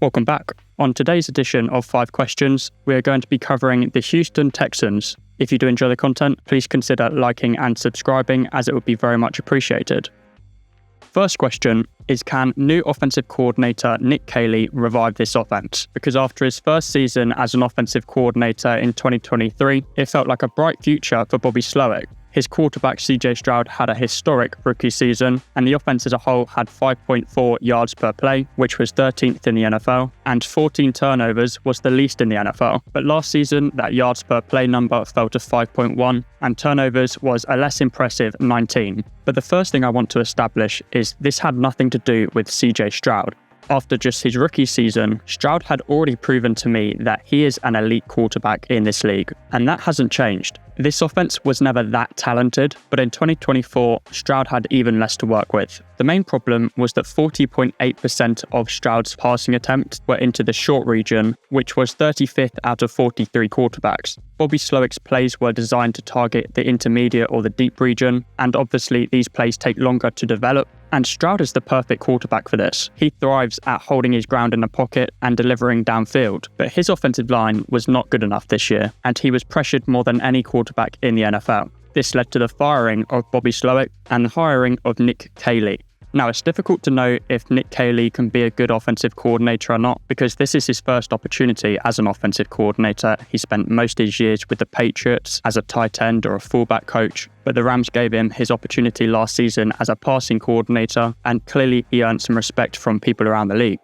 Welcome back. On today's edition of 5 Questions, we are going to be covering the Houston Texans. If you do enjoy the content, please consider liking and subscribing, as it would be very much appreciated. First question is, can new offensive coordinator Nick Caley revive this offense? Because after his first season as an offensive coordinator in 2023, it felt like a bright future for Bobby Slowick. His quarterback CJ Stroud had a historic rookie season, and the offense as a whole had 5.4 yards per play, which was 13th in the NFL, and 14 turnovers was the least in the NFL. But last season, that yards per play number fell to 5.1, and turnovers was a less impressive 19. But the first thing I want to establish is this had nothing to do with CJ Stroud. After just his rookie season, Stroud had already proven to me that he is an elite quarterback in this league, and that hasn't changed. This offense was never that talented, but in 2024, Stroud had even less to work with. The main problem was that 40.8% of Stroud's passing attempts were into the short region, which was 35th out of 43 quarterbacks. Bobby Slowick's plays were designed to target the intermediate or the deep region, and obviously these plays take longer to develop, and Stroud is the perfect quarterback for this. He thrives at holding his ground in the pocket and delivering downfield, but his offensive line was not good enough this year, and he was pressured more than any quarterback in the NFL. This led to the firing of Bobby Slowick and the hiring of Nick Caley. Now, it's difficult to know if Nick Caley can be a good offensive coordinator or not, because this is his first opportunity as an offensive coordinator. He spent most of his years with the Patriots as a tight end or a fullback coach, but the Rams gave him his opportunity last season as a passing coordinator, and clearly he earned some respect from people around the league.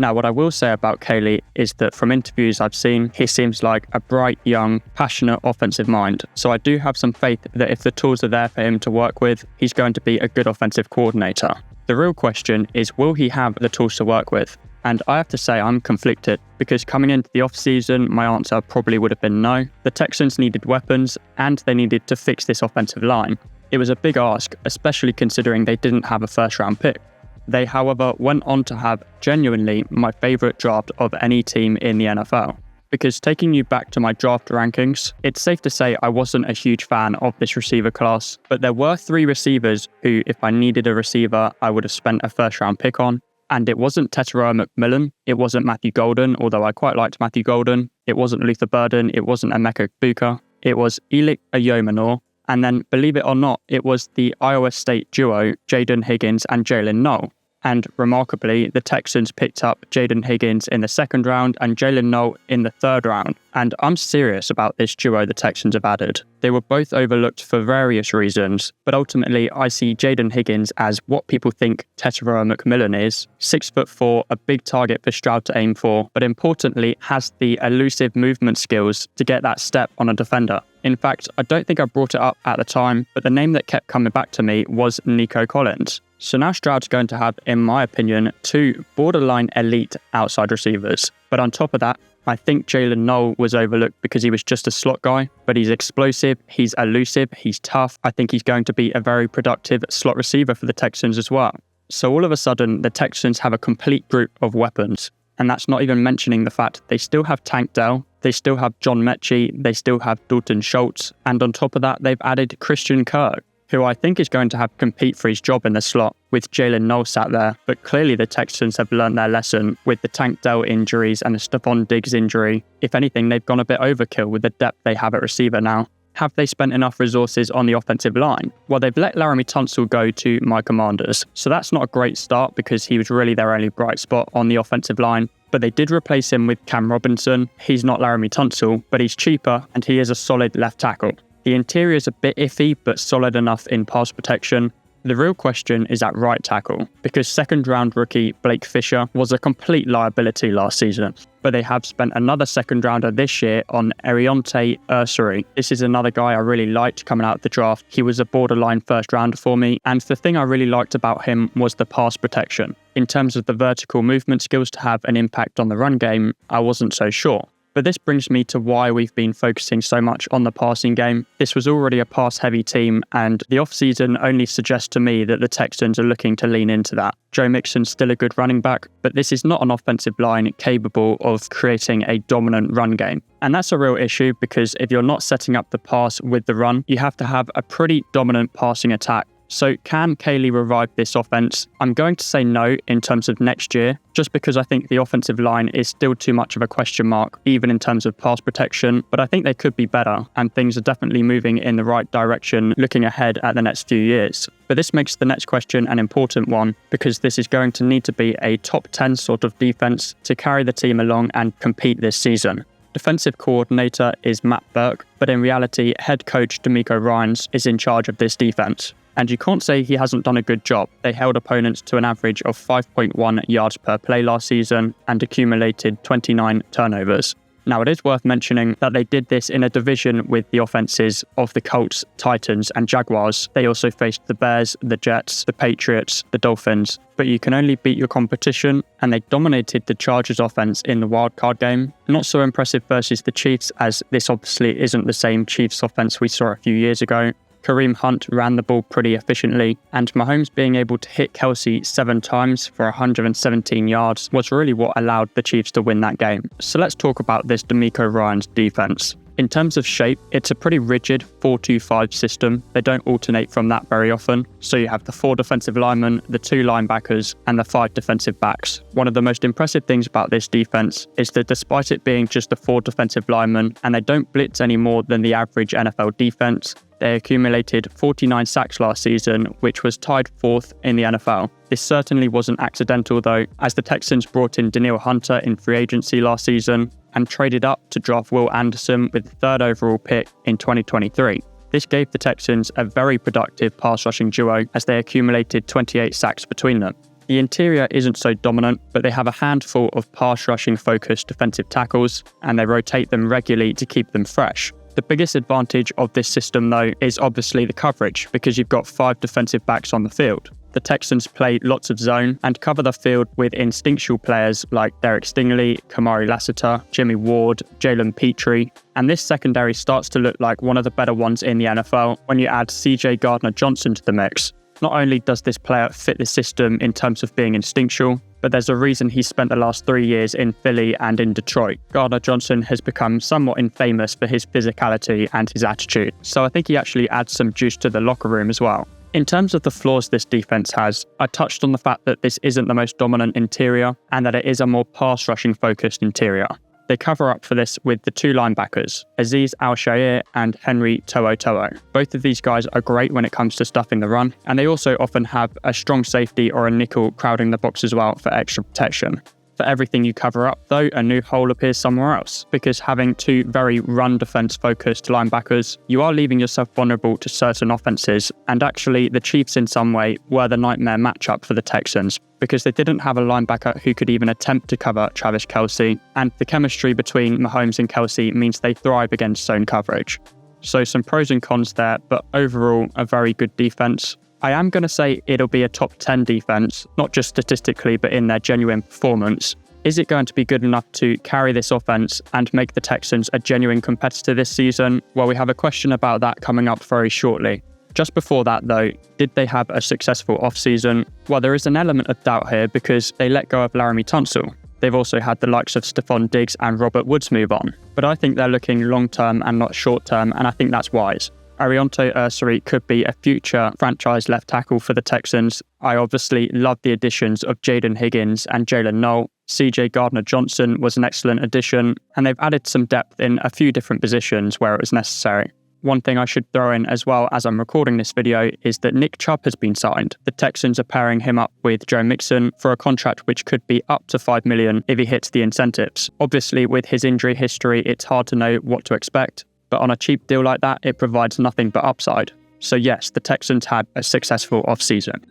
Now, what I will say about Caley is that from interviews I've seen, he seems like a bright, young, passionate offensive mind. So I do have some faith that if the tools are there for him to work with, he's going to be a good offensive coordinator. The real question is, will he have the tools to work with? And I have to say I'm conflicted, because coming into the off-season, my answer probably would have been no. The Texans needed weapons, and they needed to fix this offensive line. It was a big ask, especially considering they didn't have a first-round pick. They, however, went on to have genuinely my favourite draft of any team in the NFL. Because taking you back to my draft rankings, it's safe to say I wasn't a huge fan of this receiver class, but there were 3 receivers who, if I needed a receiver, I would have spent a first-round pick on. And it wasn't Tetairoa McMillan, it wasn't Matthew Golden, although I quite liked Matthew Golden. It wasn't Luther Burden, it wasn't Emeka Egbuka. It was Elik Ayomanor. And then, believe it or not, it was the Iowa State duo, Jaden Higgins and Jalen Noel. And remarkably, the Texans picked up Jaden Higgins in the 2nd round and Jalen Noel in the 3rd round. And I'm serious about this duo the Texans have added. They were both overlooked for various reasons, but ultimately I see Jaden Higgins as what people think Tetairoa McMillan is. 6'4", a big target for Stroud to aim for, but importantly has the elusive movement skills to get that step on a defender. In fact, I don't think I brought it up at the time, but the name that kept coming back to me was Nico Collins. So now Stroud's going to have, in my opinion, 2 borderline elite outside receivers. But on top of that, I think Jalen Noel was overlooked because he was just a slot guy, but he's explosive, he's elusive, he's tough. I think he's going to be a very productive slot receiver for the Texans as well. So all of a sudden, the Texans have a complete group of weapons. And that's not even mentioning the fact they still have Tank Dell, they still have John Mechie, they still have Dalton Schultz, and on top of that, they've added Christian Kirk, who I think is going to have to compete for his job in the slot with Jalen Noel sat there. But clearly the Texans have learned their lesson with the Tank Dell injuries and the Stephon Diggs injury. If anything, they've gone a bit overkill with the depth they have at receiver now. Have they spent enough resources on the offensive line? Well, they've let Laramie Tunsil go to my Commanders, so that's not a great start because he was really their only bright spot on the offensive line. But they did replace him with Cam Robinson. He's not Laramie Tunsil, but he's cheaper and he is a solid left tackle. The interior is a bit iffy, but solid enough in pass protection. The real question is at right tackle, because 2nd round rookie Blake Fisher was a complete liability last season. But they have spent another 2nd rounder this year on Erionte Ursary. This is another guy I really liked coming out of the draft. He was a borderline 1st rounder for me, and the thing I really liked about him was the pass protection. In terms of the vertical movement skills to have an impact on the run game, I wasn't so sure. But this brings me to why we've been focusing so much on the passing game. This was already a pass-heavy team, and the offseason only suggests to me that the Texans are looking to lean into that. Joe Mixon's still a good running back, but this is not an offensive line capable of creating a dominant run game. And that's a real issue because if you're not setting up the pass with the run, you have to have a pretty dominant passing attack. So can Caley revive this offense? I'm going to say no in terms of next year, just because I think the offensive line is still too much of a question mark, even in terms of pass protection, but I think they could be better, and things are definitely moving in the right direction looking ahead at the next few years. But this makes the next question an important one, because this is going to need to be a top 10 sort of defense to carry the team along and compete this season. Defensive coordinator is Matt Burke, but in reality, head coach D'Amico Ryans is in charge of this defense. And you can't say he hasn't done a good job. They held opponents to an average of 5.1 yards per play last season and accumulated 29 turnovers. Now, it is worth mentioning that they did this in a division with the offenses of the Colts, Titans, and Jaguars. They also faced the Bears, the Jets, the Patriots, the Dolphins. But you can only beat your competition, and they dominated the Chargers offense in the wildcard game. Not so impressive versus the Chiefs, as this obviously isn't the same Chiefs offense we saw a few years ago. Kareem Hunt ran the ball pretty efficiently, and Mahomes being able to hit Kelsey 7 times for 117 yards was really what allowed the Chiefs to win that game. So let's talk about this D'Amico Ryans defense. In terms of shape, it's a pretty rigid 4-2-5 system. They don't alternate from that very often. So you have the 4 defensive linemen, the 2 linebackers, and the 5 defensive backs. One of the most impressive things about this defense is that despite it being just the 4 defensive linemen, and they don't blitz any more than the average NFL defense, they accumulated 49 sacks last season, which was tied 4th in the NFL. This certainly wasn't accidental though, as the Texans brought in Danielle Hunter in free agency last season and traded up to draft Will Anderson with the 3rd overall pick in 2023. This gave the Texans a very productive pass rushing duo as they accumulated 28 sacks between them. The interior isn't so dominant, but they have a handful of pass rushing focused defensive tackles, and they rotate them regularly to keep them fresh. The biggest advantage of this system though is obviously the coverage, because you've got 5 defensive backs on the field. The Texans play lots of zone and cover the field with instinctual players like Derek Stingley, Kamari Lassiter, Jimmy Ward, Jalen Petrie, and this secondary starts to look like one of the better ones in the NFL when you add CJ Gardner-Johnson to the mix. Not only does this player fit the system in terms of being instinctual, but there's a reason he spent the last 3 years in Philly and in Detroit. Gardner-Johnson has become somewhat infamous for his physicality and his attitude, so I think he actually adds some juice to the locker room as well. In terms of the flaws this defense has, I touched on the fact that this isn't the most dominant interior and that it is a more pass rushing focused interior. They cover up for this with the 2 linebackers, Azeez Al-Shaair and Henry To'oTo'o. Both of these guys are great when it comes to stuffing the run, and they also often have a strong safety or a nickel crowding the box as well for extra protection. For everything you cover up, though, a new hole appears somewhere else, because having 2 very run defense focused linebackers, you are leaving yourself vulnerable to certain offenses, and actually the Chiefs in some way were the nightmare matchup for the Texans, because they didn't have a linebacker who could even attempt to cover Travis Kelce, and the chemistry between Mahomes and Kelce means they thrive against zone coverage. So some pros and cons there, but overall a very good defense. I am going to say it'll be a top 10 defense, not just statistically, but in their genuine performance. Is it going to be good enough to carry this offense and make the Texans a genuine competitor this season? Well, we have a question about that coming up very shortly. Just before that though, did they have a successful offseason? Well, there is an element of doubt here because they let go of Laramie Tunsil. They've also had the likes of Stephon Diggs and Robert Woods move on. But I think they're looking long-term and not short-term, and I think that's wise. Arianto Ursary could be a future franchise left tackle for the Texans. I obviously love the additions of Jaden Higgins and Jalen Knoll. CJ Gardner-Johnson was an excellent addition, and they've added some depth in a few different positions where it was necessary. One thing I should throw in as well as I'm recording this video is that Nick Chubb has been signed. The Texans are pairing him up with Joe Mixon for a contract which could be up to $5 million if he hits the incentives. Obviously, with his injury history, it's hard to know what to expect. But on a cheap deal like that, it provides nothing but upside. So yes, the Texans had a successful offseason.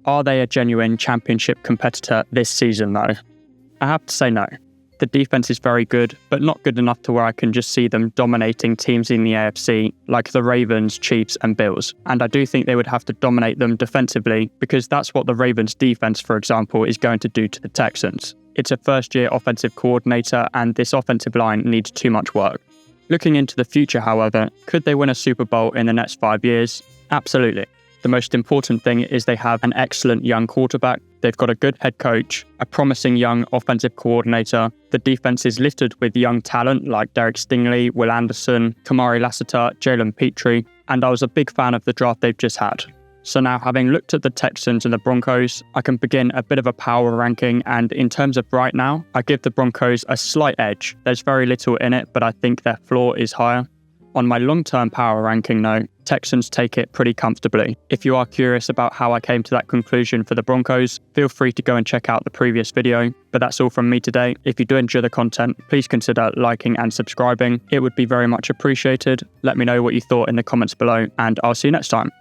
Are they a genuine championship competitor this season though? I have to say no. The defense is very good, but not good enough to where I can just see them dominating teams in the AFC like the Ravens, Chiefs and Bills. And I do think they would have to dominate them defensively because that's what the Ravens defense, for example, is going to do to the Texans. It's a first-year offensive coordinator and this offensive line needs too much work. Looking into the future, however, could they win a Super Bowl in the next 5 years? Absolutely. The most important thing is they have an excellent young quarterback. They've got a good head coach, a promising young offensive coordinator. The defense is littered with young talent like Derek Stingley, Will Anderson, Kamari Lassiter, Jalen Petrie, and I was a big fan of the draft they've just had. So now, having looked at the Texans and the Broncos, I can begin a bit of a power ranking, and in terms of right now, I give the Broncos a slight edge. There's very little in it, but I think their floor is higher. On my long-term power ranking note, Texans take it pretty comfortably. If you are curious about how I came to that conclusion for the Broncos, feel free to go and check out the previous video. But that's all from me today. If you do enjoy the content, please consider liking and subscribing. It would be very much appreciated. Let me know what you thought in the comments below, and I'll see you next time.